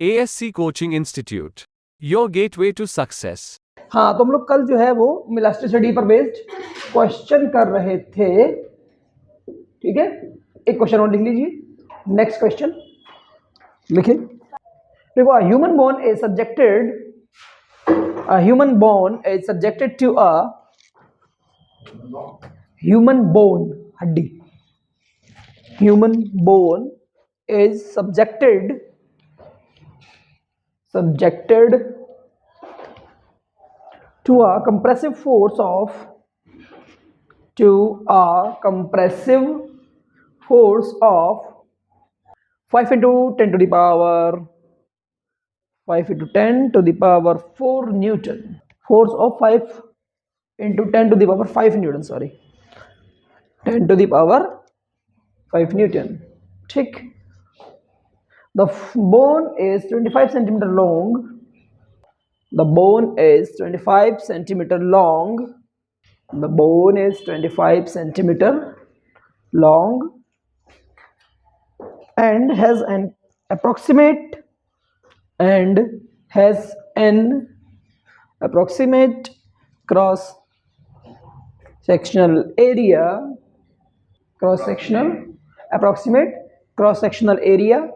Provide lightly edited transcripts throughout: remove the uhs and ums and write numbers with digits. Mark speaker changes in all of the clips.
Speaker 1: ASC Coaching Institute, your gateway to success.
Speaker 2: हाँ, तो हम लोग कल जो है वो इलास्टिसिटी पर बेस्ड क्वेश्चन कर रहे थे, ठीक है। एक क्वेश्चन और लिख लीजिए। नेक्स्ट क्वेश्चन लिखिए। देखो, human bone is subjected to a human bone हड्डी। Human bone is subjected to a compressive force of 5 into 10 to the power 5 into 10 to the power 4 Newton. Force of 5 into 10 to the power 5 Newton, sorry, 10 to the power 5 Newton. ठीक। The bone is 25 centimeter long. The bone is 25 centimeter long. The bone is 25 centimeter long and has an approximate cross sectional area, approximate cross sectional area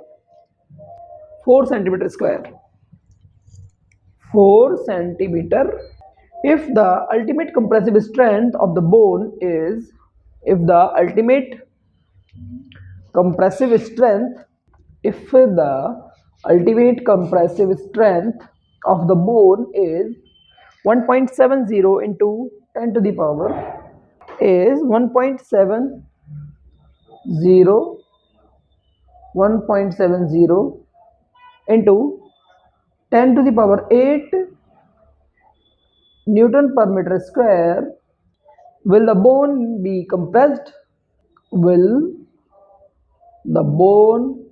Speaker 2: 4 centimeter square. 4 centimeter. If the ultimate compressive strength of the bone is, if the ultimate compressive strength of the bone is 1.70 into 10 to the power is 1.70 into 10 to the power 8 Newton per meter square. Will the bone be compressed? Will the bone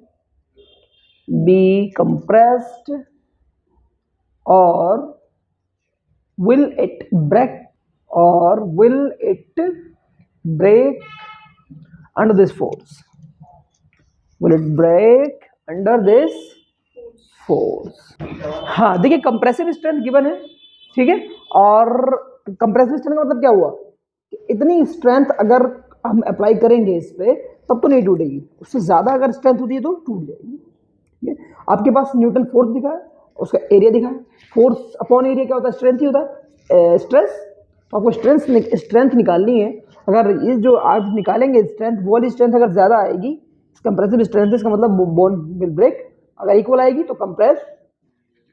Speaker 2: be compressed or will it break under this force? Will it break under this force? हाँ, देखिए compressive strength given है, ठीक है। और compressive strength का मतलब क्या हुआ कि इतनी स्ट्रेंथ अगर हम अप्लाई करेंगे इस पे तब तो नहीं टूटेगी, उससे ज़्यादा अगर स्ट्रेंथ होती है तो टूट जाएगी, ठीक है। आपके पास न्यूटन फोर्स दिखा है, उसका एरिया दिखा है। फोर्स अपॉन एरिया क्या होता है? स्ट्रेंथ ही होता है, स्ट्रेस। तो आपको स्ट्रेंथ निकालनी है। अगर ये जो आप निकालेंगे स्ट्रेंथ, वो वाली स्ट्रेंथ अगर ज़्यादा आएगी कंप्रेसिव स्ट्रेंथ, इसका मतलब बोन विल ब्रेक। अगर इक्वल आएगी तो कंप्रेस,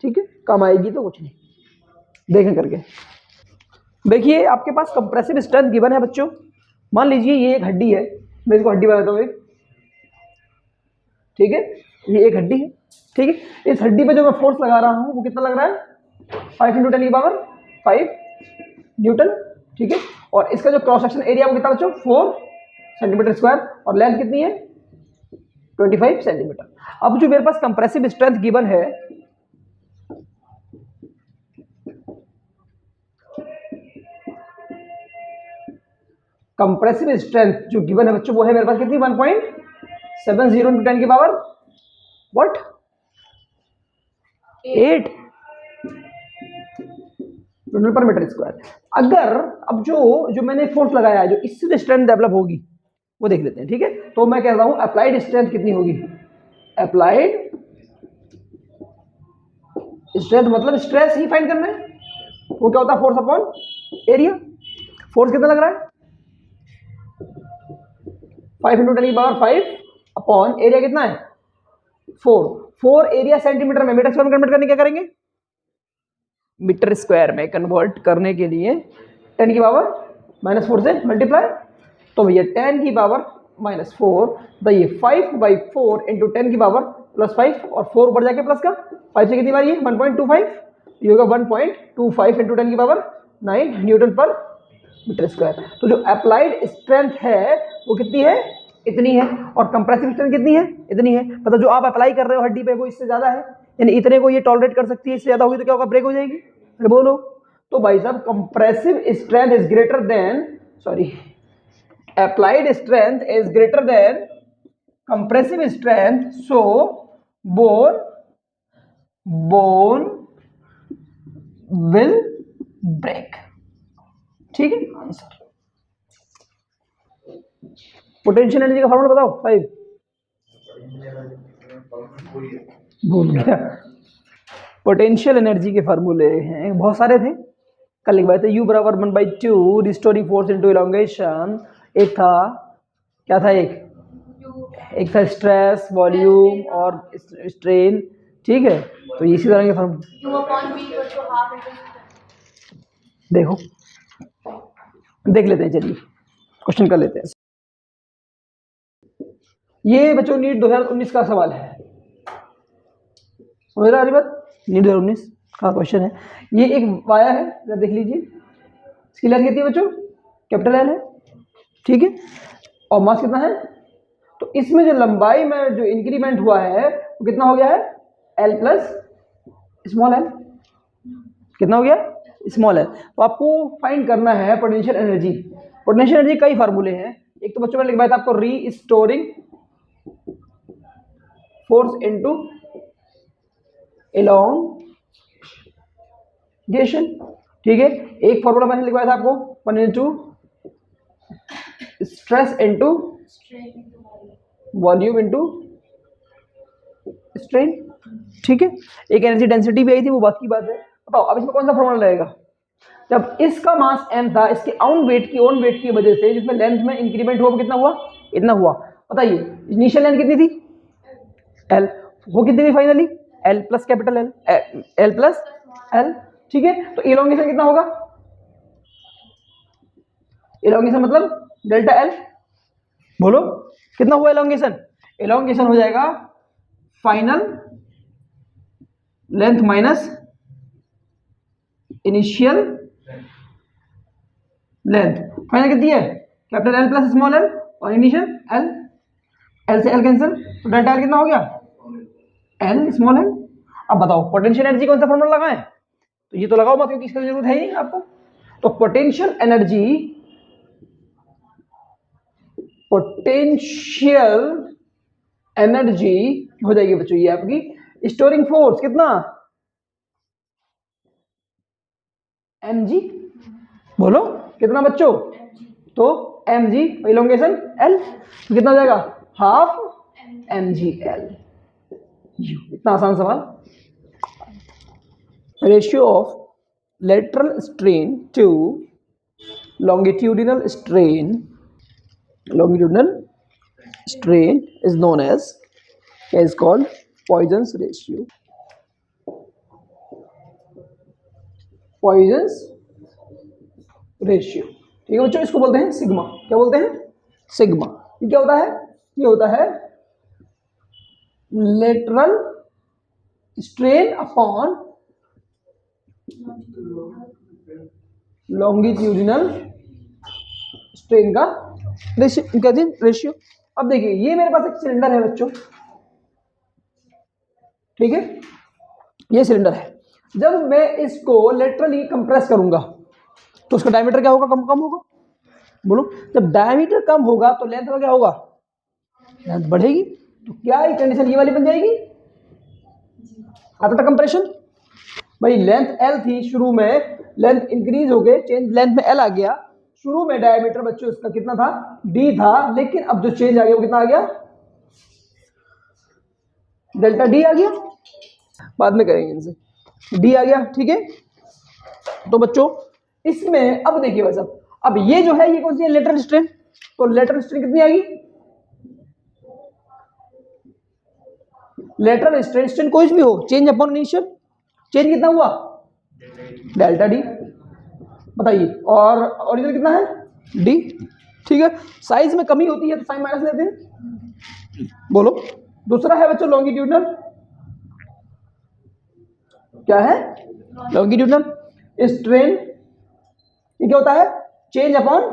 Speaker 2: ठीक है। कम आएगी तो कुछ नहीं। देखें करके देखिए, आपके पास कंप्रेसिव स्ट्रेंथ गिवन है बच्चों। मान लीजिए ये एक हड्डी है, मैं इसको हड्डी बनाता हूँ, ठीक है। ये एक हड्डी है, ठीक है। इस हड्डी पे जो मैं फोर्स लगा रहा हूँ वो कितना लग रहा है? 5 into 10 की पावर 5 न्यूटन, ठीक है। और इसका जो क्रॉस सेक्शन एरिया वो कितना बच्चों? 4 सेंटीमीटर स्क्वायर। और लेंथ कितनी है? 25 सेंटीमीटर। अब जो मेरे पास कंप्रेसिव स्ट्रेंथ गिवन है, कंप्रेसिव स्ट्रेंथ जो गिवन है बच्चों वो है मेरे पास कितनी? 1.70 into 10 की पावर 8 न्यूटन पर मीटर स्क्वायर। अगर अब जो मैंने फोर्स लगाया है, जो इससे स्ट्रेंथ डेवलप होगी वो देख लेते हैं, ठीक है। तो मैं कह रहा हूं अप्लाइड स्ट्रेंथ कितनी होगी? अप्लाइड स्ट्रेंथ मतलब स्ट्रेस ही फाइंड करना है। वो क्या होता है? Force upon area. फोर्स कितना लग रहा है? 5 into 10 की पावर 5 अपॉन एरिया कितना है? 4 एरिया सेंटीमीटर में, मीटर स्क्वायर में कन्वर्ट करने क्या करेंगे? मीटर स्क्वायर में कन्वर्ट करने के लिए 10 की पावर -4 से मल्टीप्लाई। तो भैया 10 की पावर -4, तो ये 5/4 इंटू 10 की पावर +5, और 4 ऊपर जाके प्लस का 5 से कितनी बार? ये 1.25, ये होगा 1.25 इंटू 10 की पावर 9 न्यूटन पर मीटर स्क्वायर। तो जो अप्लाइड स्ट्रेंथ है वो कितनी है? इतनी है। और कंप्रेसिव स्ट्रेंथ कितनी है? इतनी है। मतलब जो आप अप्लाई कर रहे हो हड्डी पे वो इससे ज़्यादा है, यानी इतने को ये टॉलरेट कर सकती है, इससे ज़्यादा होगी तो क्या होगा? ब्रेक हो जाएगी। अरे बोलो तो भाई साहब, compressive strength is greater than, sorry, applied strength is greater than compressive strength, so bone bone will break. ठीक है आंसर। पोटेंशियल एनर्जी का फॉर्मूला बताओ 5। भूल गया। पोटेंशियल एनर्जी के फार्मूले हैं, बहुत सारे थे, कल लिखवाए थे। U बराबर 1/2 रिस्टोरिंग फोर्स इनटू इलोंगेशन। एक था, क्या था, एक था स्ट्रेस, वॉल्यूम और स्ट्रेन। ठीक है, तो इसी तरह के फार्मूले देखो, देख लेते हैं, चलिए क्वेश्चन कर लेते हैं। ये बच्चों नीट 2019 का सवाल है, समझ रहा है बात? नीट 2019 का क्वेश्चन है। ये एक वाया है, जरा देख लीजिए, इसकी लेंथ कितनी है बच्चों? कैपिटल एल है। ठीक है, और मास कितना है? तो इसमें जो लंबाई में जो इंक्रीमेंट हुआ है वो कितना हो गया है? L plus small L. कितना हो गया? Small L. तो आपको फाइंड करना है पोटेंशियल एनर्जी। पोटेंशियल एनर्जी कई फार्मूले हैं। एक तो बच्चों ने लिखवाया था आपको रीस्टोरिंग फोर्स इनटू एलोंगेशन। ठीक है, एक फॉर्मूला मैंने लिखवाया था आपको 1 into stress into volume into strain. ठीक है, एक एनर्जी डेंसिटी भी आई थी, वो बात की बात है। बताओ अब इसमें कौन सा फॉर्मूला लगेगा? जब इसका मास m था, इसके ओन वेट की वजह से जिसमें लेंथ में इंक्रीमेंट हुआ, वो कितना हुआ? इतना हुआ। बताइए इनिशियल लेंथ कितनी थी? l। वो कितनी थी finally? l plus capital L, l plus l। ठीक है, तो इलोंगेशन कितना होगा? इलोंगेशन मतलब डेल्टा l। बोलो कितना हुआ इलोंगेशन? इलोंगेशन हो जाएगा final length minus initial length. Final कितनी है? Capital L plus small L, और इनिशियल एल। एल से एल कैंसिल, तो डेल्टा एल कितना हो गया? L small L. अब बताओ पोटेंशियल एनर्जी कौन सा फॉर्मूला लगाएं? तो ये तो लगाओ मत, क्योंकि इसकी जरूरत है ही नहीं आपको। तो पोटेंशियल एनर्जी हो जाएगी बच्चों ये आपकी स्टोरिंग फोर्स। कितना? mg। बोलो कितना बच्चों? तो mg इलोंगेशन l, तो कितना हो जाएगा? Half mgl। इतना आसान सवाल। Ratio of lateral strain to longitudinal strain is known as is called Poisson's ratio। Poisson's ratio. ठीक है बच्चों, इसको बोलते हैं सिग्मा। क्या बोलते हैं? सिग्मा। ये क्या होता है? ये होता है lateral strain upon longitudinal strain का रेशियो। अब देखिए, ये मेरे पास एक सिलेंडर है बच्चों, ठीक है, ये सिलेंडर है। जब मैं इसको लेटरली कंप्रेस करूंगा तो उसका डायमीटर क्या होगा? कम होगा। बोलो, जब डायमीटर कम होगा तो लेंथ का क्या होगा? लेंथ बढ़ेगी। तो क्या ये कंडीशन ये वाली बन जाएगी आफ्टर कंप्रेशन? भाई लेंथ एल थी शुरू में, लेंथ इंक्रीज हो गई, चेंज लेंथ में एल आ गया। शुरू में डायमीटर बच्चों इसका कितना था? डी था, लेकिन अब जो चेंज आ गया वो कितना आ गया? डेल्टा डी आ गया। बाद में करेंगे इनसे, डी आ गया। ठीक है, तो बच्चों इसमें अब देखिए भाई साहब, अब ये जो है ये कौन सी है? Lateral strain. तो लेटरल स्ट्रेन कितनी आएगी? लेटरल स्ट्रेन कोई भी हो, चेंज अपॉन इनिशियल, चेंज कितना हुआ? Delta D. बताइए, और ओरिजिनल कितना है? डी। ठीक है, साइज में कमी होती है तो साइन माइनस लेते हैं। बोलो, दूसरा है बच्चों लॉन्गिट्यूडनल। क्या है? Longitudinal strain. ये क्या होता है? Change upon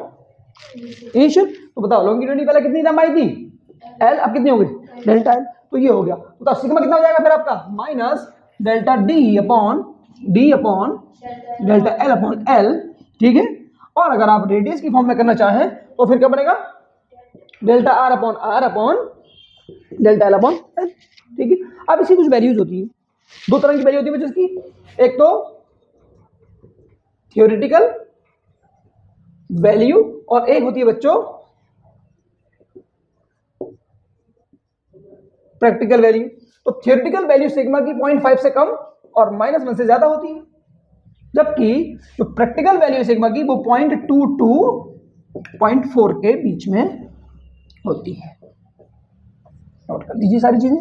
Speaker 2: initial. तो बताओ लॉन्गिट्यूडनल पहले कितनी लंबाई थी? एल, अब कितनी हो गई? Delta L. तो ये हो गया। तो सिग्मा कितना हो जाएगा फिर आपका? Minus delta D upon delta L upon L. ठीक है, और अगर आप रेडियस की फॉर्म में करना चाहें तो फिर क्या बनेगा? Delta R upon delta L upon L. ठीक है, अब इसकी कुछ वैल्यूज होती है। दो तरह की वैल्यू होती है बच्चों इसकी, एक तो थियोरेटिकल वैल्यू और एक होती है बच्चों प्रैक्टिकल वैल्यू। तो थियोरेटिकल वैल्यू सिग्मा की 0.5 से कम और -1 से ज्यादा होती है, जबकि जो प्रैक्टिकल वैल्यू है सिग्मा की वो 0.2 टू 0.4 के बीच में होती है। नोट कर दीजिए सारी चीजें।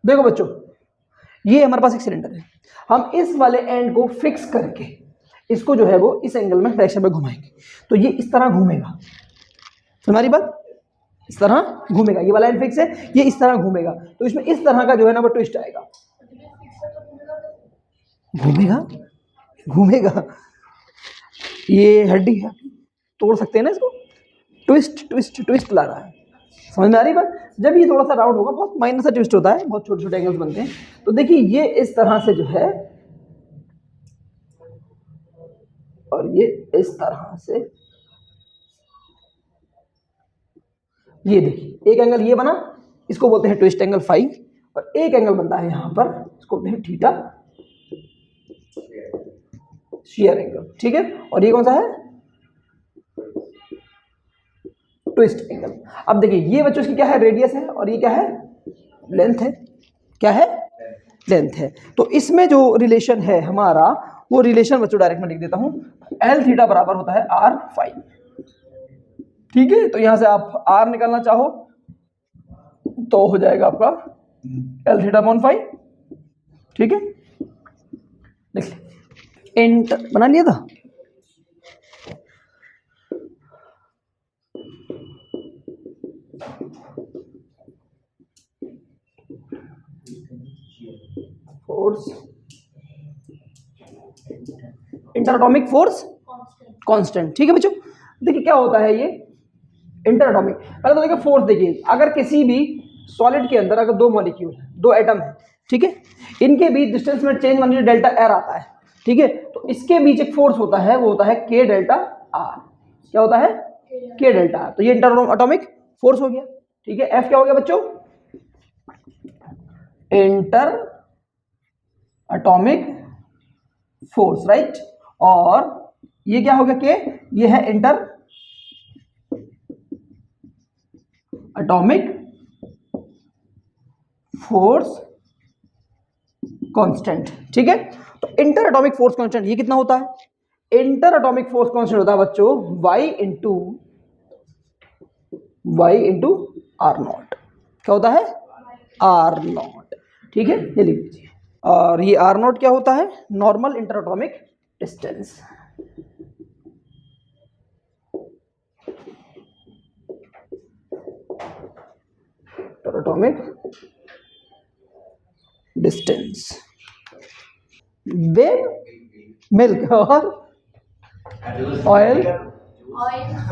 Speaker 2: देखो बच्चों, ये हमारे पास एक सिलेंडर है, हम इस वाले एंड को फिक्स करके इसको जो है वो इस एंगल में डायरेक्शन में घुमाएंगे, तो ये इस तरह घूमेगा। तुम्हारी बात, इस तरह घूमेगा, ये वाला एंड फिक्स है, ये इस तरह घूमेगा, तो इसमें इस तरह का जो है ना वो ट्विस्ट आएगा, घूमेगा घूमेगा। ये हड्डी है, तोड़ सकते हैं ना इसको, ट्विस्ट ट्विस्ट ट्विस्ट ला रहा है, समझ में आ रही बात। जब ये थोड़ा सा राउंड होगा, बहुत माइनर सा ट्विस्ट होता है, बहुत छोटे छोटे एंगल्स बनते हैं, तो देखिए ये इस तरह से जो है और ये इस तरह से, ये देखिए एक एंगल ये बना, इसको बोलते हैं ट्विस्ट एंगल फाई, और एक एंगल बनता है यहां पर, इसको बोलते हैं थीटा, शियर एंगल, ठीक है। और ये कौन सा है, ट्विस्ट एंगल। अब देखिए ये बच्चों इसकी क्या है, रेडियस है, और ये क्या है, लेंथ है, क्या है, लेंथ है। तो इसमें जो रिलेशन है हमारा, वो रिलेशन बच्चों डायरेक्ट में लिख देता हूं, एल थीटा बराबर होता है आर फाई, ठीक है। तो यहां से आप आर निकालना चाहो तो हो जाएगा आपका एल थीटा अपॉन फाई, ठीक है। देख ले, इंट बना लिया था, force, inter atomic force constant, ठीक है बच्चों। देखिए क्या होता है ये इंटर एटॉमिक, पहले तो देखिए फोर्स, देखिए अगर किसी भी सॉलिड के अंदर अगर दो मॉलिक्यूल, दो एटम है, ठीक है, इनके बीच डिस्टेंस में चेंज मानिए डेल्टा आर आता है, ठीक है, तो इसके बीच एक फोर्स होता है, वो होता है के डेल्टा आर। क्या होता है, के डेल्टा आर। तो ये इंटर एटॉमिक फोर्स हो गया, ठीक है। एफ क्या हो गया बच्चों, इंटर एटॉमिक फोर्स, राइट। और ये क्या हो गया, के, ये है इंटर एटॉमिक फोर्स कांस्टेंट, ठीक है। तो इंटर एटॉमिक फोर्स कांस्टेंट ये कितना होता है, इंटर एटॉमिक फोर्स कांस्टेंट होता है बच्चों y इंटू आर नॉट। क्या होता है, आर नॉट, ठीक है, ये लिख लीजिए। और ये आर नॉट क्या होता है, normal inter atomic distance. Atomic distance, wave, milk और ऑयल,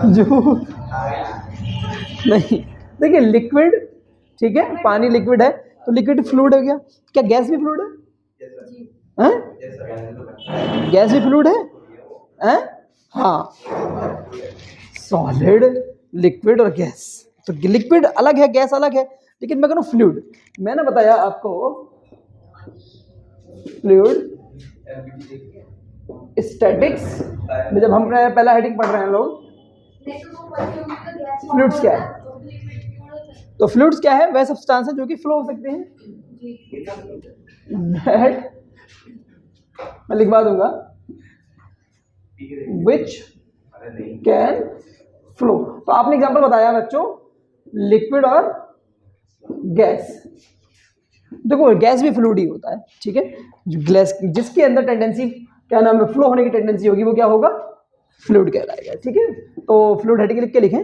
Speaker 2: जूस नहीं, देखिए लिक्विड, ठीक है, पानी लिक्विड है, तो लिक्विड फ्लूइड हो गया। क्या गैस भी फ्लूइड है, गैस भी फ्लूइड है, हाँ, सॉलिड, लिक्विड और गैस। तो लिक्विड अलग है, गैस अलग है, लेकिन मैं कहूँ फ्लूइड, मैंने बताया आपको फ्लूइड स्टैटिक्स में, जब हम पहला हेडिंग पढ़ रहे हैं लोग, फ्लूइड्स क्या है, तो फ्लूइड्स क्या है, वह सब्सटेंस है जो कि फ्लो हो सकते हैं, मैं लिखवा दूंगा, विच कैन फ्लो। तो आपने एग्जांपल बताया बच्चों लिक्विड और गैस, देखो गैस भी फ्लूइड ही होता है, ठीक है, गैस जिसके अंदर टेंडेंसी क्या नाम है, फ्लो होने की टेंडेंसी होगी, वो क्या होगा, फ्लूइड कहलाएगा, ठीक है। तो फ्लूइड हेडिंग लिख के लिखें,